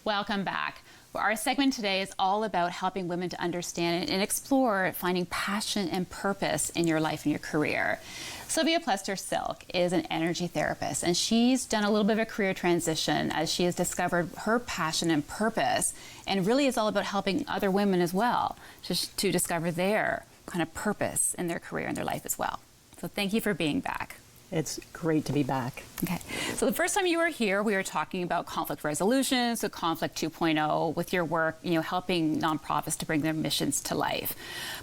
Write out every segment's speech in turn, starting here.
Welcome back. Our segment today is all about helping women to understand and explore finding passion and purpose in your life and your career. Sylvia Plester-Silk is an energy therapist, and she's done a little bit of a career transition as she has discovered her passion and purpose, and really is all about helping other women as well to discover their kind of purpose in their career and their life as well. So thank you for being back. It's great to be back. Okay, so the first time you were here, we were talking about conflict resolution, so Conflict 2.0, with your work, helping nonprofits to bring their missions to life.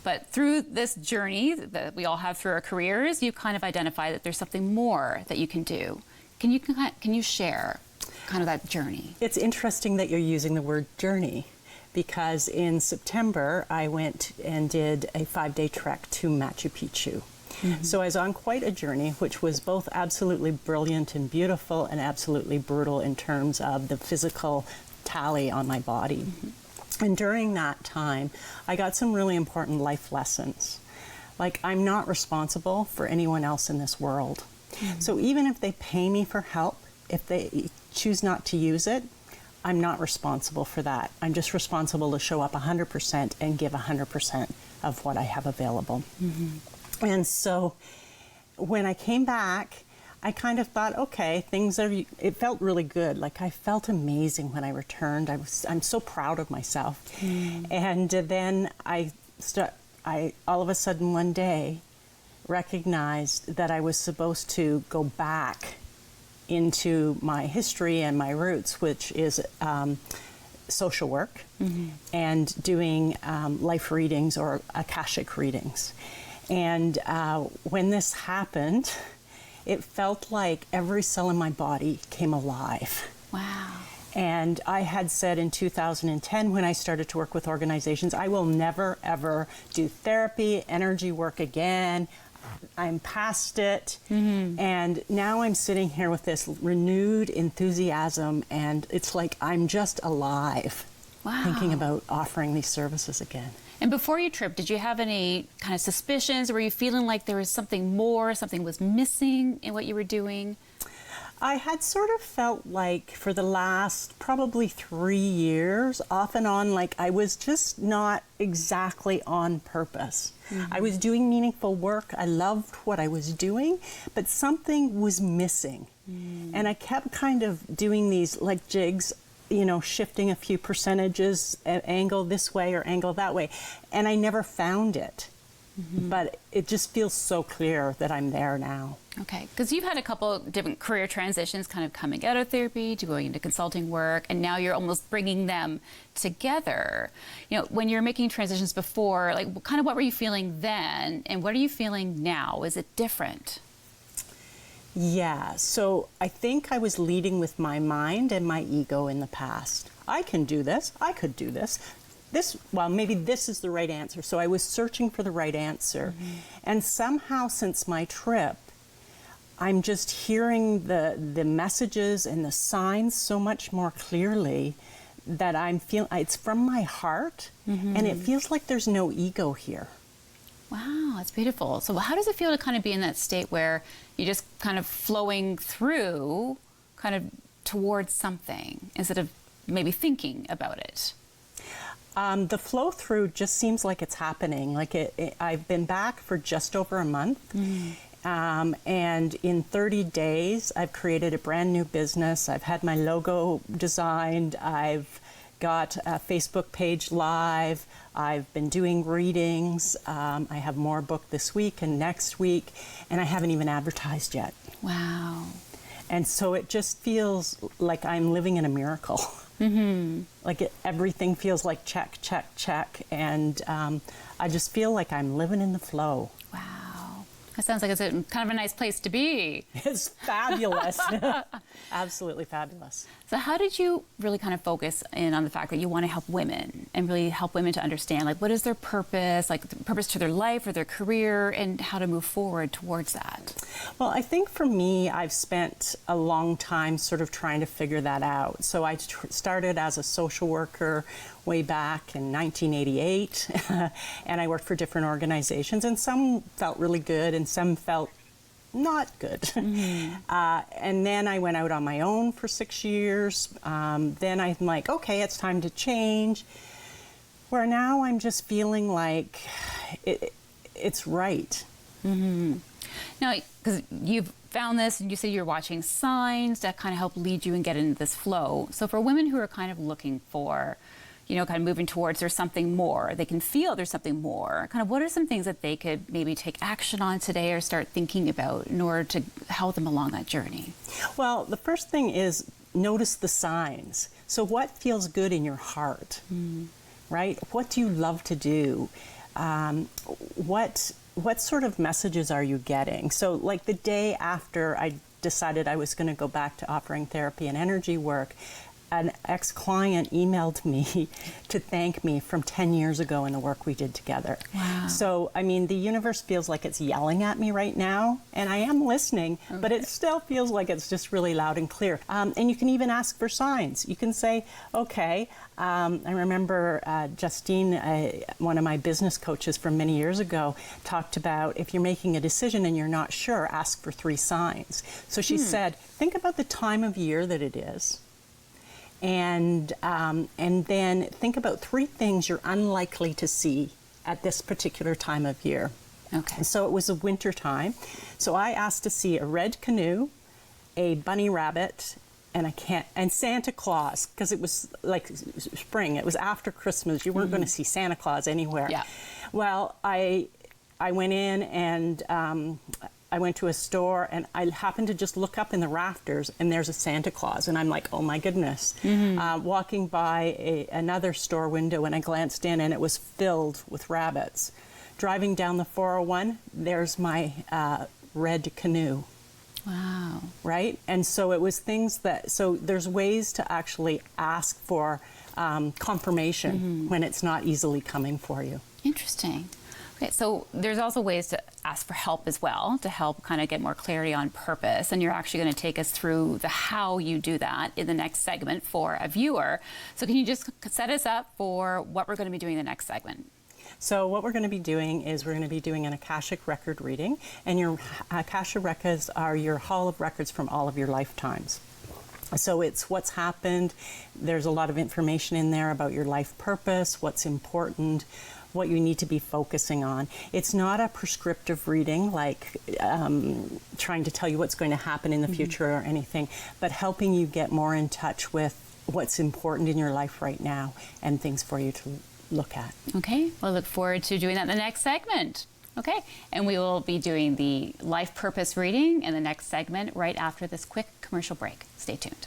But through this journey that we all have through our careers, you kind of identify that there's something more that you can do. Can you share kind of that journey? It's interesting that you're using the word journey, because in September, I went and did a 5-day trek to Machu Picchu. Mm-hmm. So I was on quite a journey, which was both absolutely brilliant and beautiful and absolutely brutal in terms of the physical tally on my body. Mm-hmm. And during that time, I got some really important life lessons. Like, I'm not responsible for anyone else in this world. Mm-hmm. So even if they pay me for help, if they choose not to use it, I'm not responsible for that. I'm just responsible to show up 100% and give 100% of what I have available. Mm-hmm. And so when I came back, I kind of thought, okay, it felt really good. Like, I felt amazing when I returned. I'm so proud of myself. Mm. And then I all of a sudden one day recognized that I was supposed to go back into my history and my roots, which is social work, mm-hmm. and doing life readings or Akashic readings. And when this happened, it felt like every cell in my body came alive. Wow. And I had said in 2010, when I started to work with organizations, I will never, ever do therapy, energy work again. I'm past it. Mm-hmm. And now I'm sitting here with this renewed enthusiasm, and it's like I'm just alive. Wow. Thinking about offering these services again. And before your trip, did you have any kind of suspicions? Were you feeling like there was something more, something was missing in what you were doing? I had sort of felt like for the last probably 3 years, off and on, like I was just not exactly on purpose. Mm-hmm. I was doing meaningful work. I loved what I was doing, but something was missing. Mm. And I kept kind of doing these like jigs, shifting a few percentages, angle this way or angle that way. And I never found it. Mm-hmm. But it just feels so clear that I'm there now. Okay, because you've had a couple different career transitions, kind of coming out of therapy to going into consulting work, and now you're almost bringing them together. When you're making transitions before, like kind of what were you feeling then, and what are you feeling now? Is it different? Yeah, so I think I was leading with my mind and my ego in the past. I can do this. I could do this. Maybe this is the right answer. So I was searching for the right answer. Mm-hmm. And somehow since my trip, I'm just hearing the messages and the signs so much more clearly that I'm feeling it's from my heart, mm-hmm. and it feels like there's no ego here. Wow, that's beautiful. So how does it feel to kind of be in that state where you're just kind of flowing through, kind of towards something, instead of maybe thinking about it? The flow through just seems like it's happening. Like I've been back for just over a month. Mm-hmm. And in 30 days, I've created a brand new business. I've had my logo designed. I've got a Facebook page live. I've been doing readings. I have more booked this week and next week, and I haven't even advertised yet. Wow. And so it just feels like I'm living in a miracle. Mm-hmm. Like everything feels like check, check, check. And I just feel like I'm living in the flow. Wow. That sounds like it's kind of a nice place to be. It's fabulous. Absolutely fabulous. So how did you really kind of focus in on the fact that you want to help women and really help women to understand, like, what is their purpose, like the purpose to their life or their career, and how to move forward towards that? Well, I think for me, I've spent a long time sort of trying to figure that out. So I started as a social worker way back in 1988, and I worked for different organizations, and some felt really good and some felt not good. And then I went out on my own for 6 years. Then I'm like, okay, it's time to change. Where now I'm just feeling like it's right. Now, because you've found this and you say you're watching signs that kind of help lead you and get into this flow. So for women who are kind of looking for, kind of moving towards there's something more, they can feel there's something more, kind of what are some things that they could maybe take action on today or start thinking about in order to help them along that journey? Well, the first thing is notice the signs. So what feels good in your heart, right? What do you love to do? What sort of messages are you getting? So like the day after I decided I was going to go back to offering therapy and energy work, an ex-client emailed me to thank me from 10 years ago in the work we did together. Wow. So, I mean, the universe feels like it's yelling at me right now, and I am listening, but it still feels like it's just really loud and clear. And you can even ask for signs. You can say, okay, I remember Justine, one of my business coaches from many years ago, talked about if you're making a decision and you're not sure, ask for 3 signs. So she said, think about the time of year that it is. And then think about 3 things you're unlikely to see at this particular time of year. Okay. So it was a winter time. So I asked to see a red canoe, a bunny rabbit, and Santa Claus, because it was like spring. It was after Christmas. You weren't going to see Santa Claus anywhere. Yeah. Well, I went in and I went to a store and I happened to just look up in the rafters and there's a Santa Claus and I'm like, oh my goodness. Walking by another store window and I glanced in and it was filled with rabbits. Driving down the 401, there's my red canoe. Wow. Right? And so it was things so there's ways to actually ask for confirmation when it's not easily coming for you. Interesting. Okay, so there's also ways to ask for help as well, to help kind of get more clarity on purpose. And you're actually going to take us through the how you do that in the next segment for a viewer. So can you just set us up for what we're going to be doing in the next segment? So what we're going to be doing is we're going to be doing an Akashic record reading. And your Akashic records are your hall of records from all of your lifetimes. So it's what's happened. There's a lot of information in there about your life purpose, what's important, what you need to be focusing on. It's not a prescriptive reading like trying to tell you what's going to happen in the future or anything, but helping you get more in touch with what's important in your life right now and things for you to look at. Okay, we'll look forward to doing that in the next segment. Okay, and we will be doing the life purpose reading in the next segment right after this quick commercial break. Stay tuned.